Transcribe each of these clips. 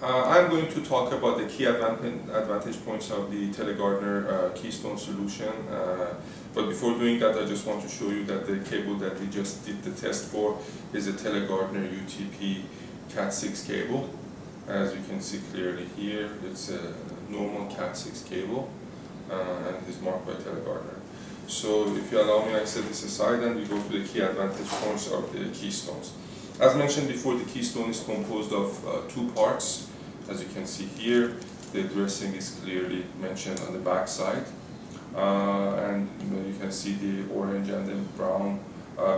I'm going to talk about the key advantage points of the Telegartner Keystone solution. But before doing that, I just want to show you that the cable that we just did the test for is a Telegartner UTP Cat6 cable. As you can see clearly here, it's a normal Cat6 cable and it is marked by Telegartner. So if you allow me, I set this aside and we go to the key advantage points of the keystones. As mentioned before, the keystone is composed of two parts. As you can see here, the dressing is clearly mentioned on the back side. And you can see the orange and the brown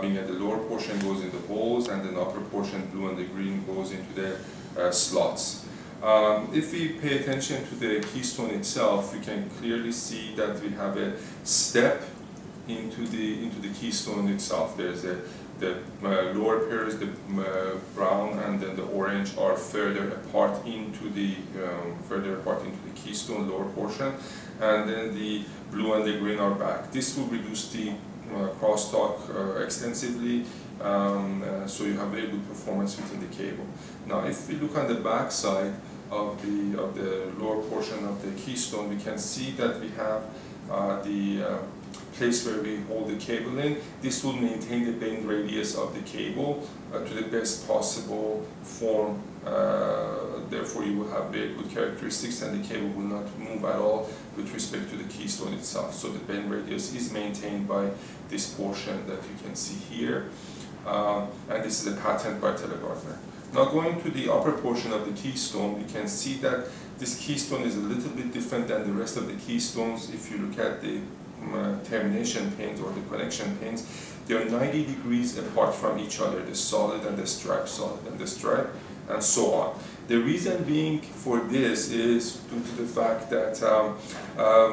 being at the lower portion goes in the holes, and the upper portion, blue and the green, goes into the slots. If we pay attention to the keystone itself, we can clearly see that we have a step into the keystone itself. There's the lower pairs, the brown and then the orange, are further apart into the keystone lower portion, and then the blue and the green are back. This will reduce the crosstalk extensively, so you have very good performance within the cable. Now, if we look on the back side of the lower portion of the keystone, we can see that we have the place where we hold the cable in. This will maintain the bend radius of the cable to the best possible form. Therefore, you will have very good characteristics, and the cable will not move at all with respect to the keystone itself. So the bend radius is maintained by this portion that you can see here, and this is a patent by Telegartner. Now, going to the upper portion of the keystone, we can see that this keystone is a little bit different than the rest of the keystones. If you look at the termination pins or the connection pins, they are 90 degrees apart from each other, the solid and the stripe, solid and the stripe, and so on. The reason being for this is due to the fact that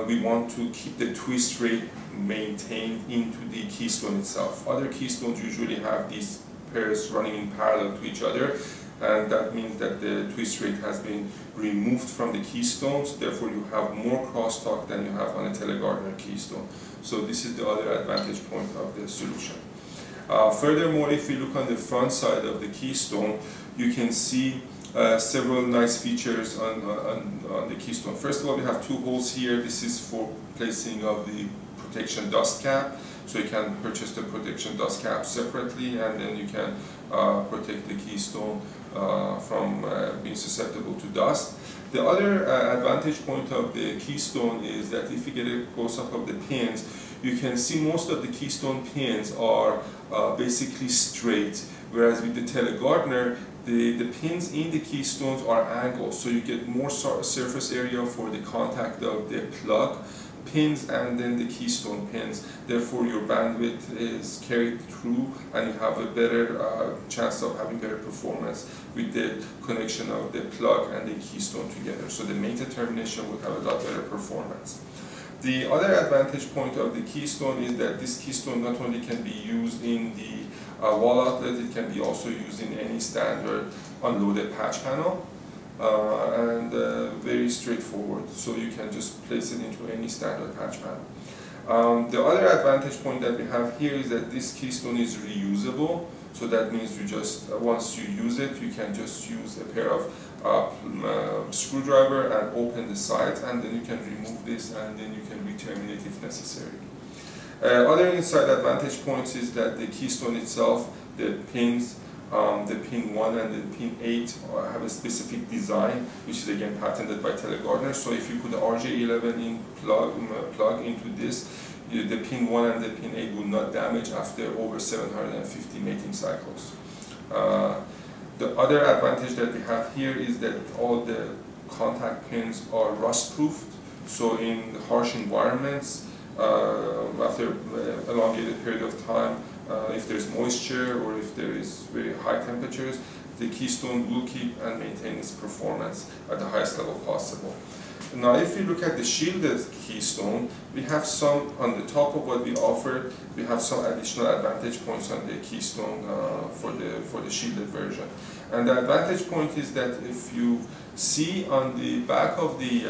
we want to keep the twist rate maintained into the keystone itself. Other keystones usually have these pairs running in parallel to each other, and that means that the twist rate has been removed from the keystones. Therefore, you have more crosstalk than you have on a Telegartner keystone. So this is the other advantage point of the solution. Furthermore, if you look on the front side of the keystone, you can see several nice features on the keystone. First of all, we have two holes here. This is for placing of the protection dust cap. So you can purchase the protection dust cap separately, and then you can protect the keystone from being susceptible to dust. The other advantage point of the keystone is that if you get a close-up of the pins, you can see most of the keystone pins are basically straight, whereas with the Telegartner, the pins in the keystones are angled, so you get more surface area for the contact of the plug pins and then the keystone pins. Therefore, your bandwidth is carried through, and you have a better chance of having better performance with the connection of the plug and the keystone together. So the mated termination will have a lot better performance. The other advantage point of the keystone is that this keystone not only can be used in the wall outlet, it can be also used in any standard unloaded patch panel. And very straightforward, so you can just place it into any standard patch panel. The other advantage point that we have here is that this keystone is reusable, so that means you just, once you use it, you can just use a pair of screwdriver and open the sides, and then you can remove this and then you can re-terminate if necessary. Other inside advantage points is that the keystone itself, the pins, the pin 1 and the pin 8 have a specific design, which is again patented by Telegartner. So if you put the RJ11 in plug into this, the pin 1 and the pin 8 will not damage after over 750 mating cycles. The other advantage that we have here is that all the contact pins are rust-proofed. So in harsh environments, after an elongated period of time, if there's moisture or if there is very high temperatures, the keystone will keep and maintain its performance at the highest level possible. Now, if you look at the shielded keystone, we have some, on the top of what we offered, we have some additional advantage points on the keystone for the shielded version. And the advantage point is that if you see on the back of the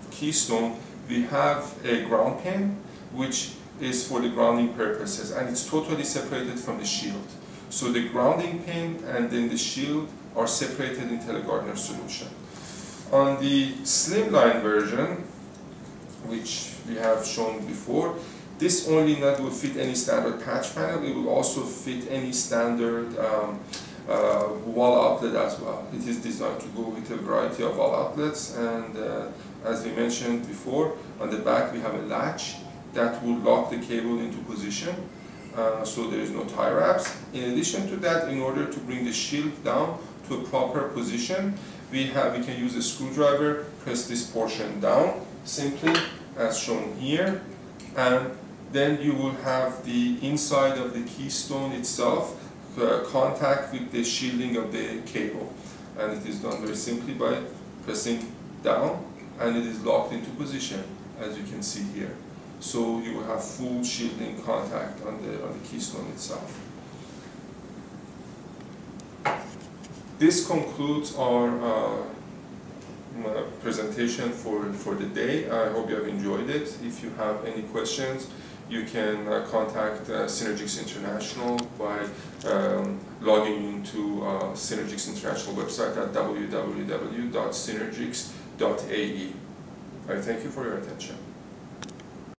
keystone, we have a ground pin, which is for the grounding purposes, and it's totally separated from the shield. So the grounding pin and then the shield are separated in Telegartner solution. On the slimline version, which we have shown before, this only nut will fit any standard patch panel. It will also fit any standard wall outlet as well. It is designed to go with a variety of wall outlets, and as we mentioned before, on the back we have a latch that will lock the cable into position, so there is no tie wraps. In addition to that, in order to bring the shield down to a proper position, we can use a screwdriver, press this portion down simply as shown here, and then you will have the inside of the keystone itself contact with the shielding of the cable, and it is done very simply by pressing down, and it is locked into position as you can see here. So you will have full shielding contact on the keystone itself. This concludes our presentation for the day. I hope you have enjoyed it. If you have any questions, you can contact Synergix International by logging into Synergix International website at www.synergix.ae. I thank you for your attention.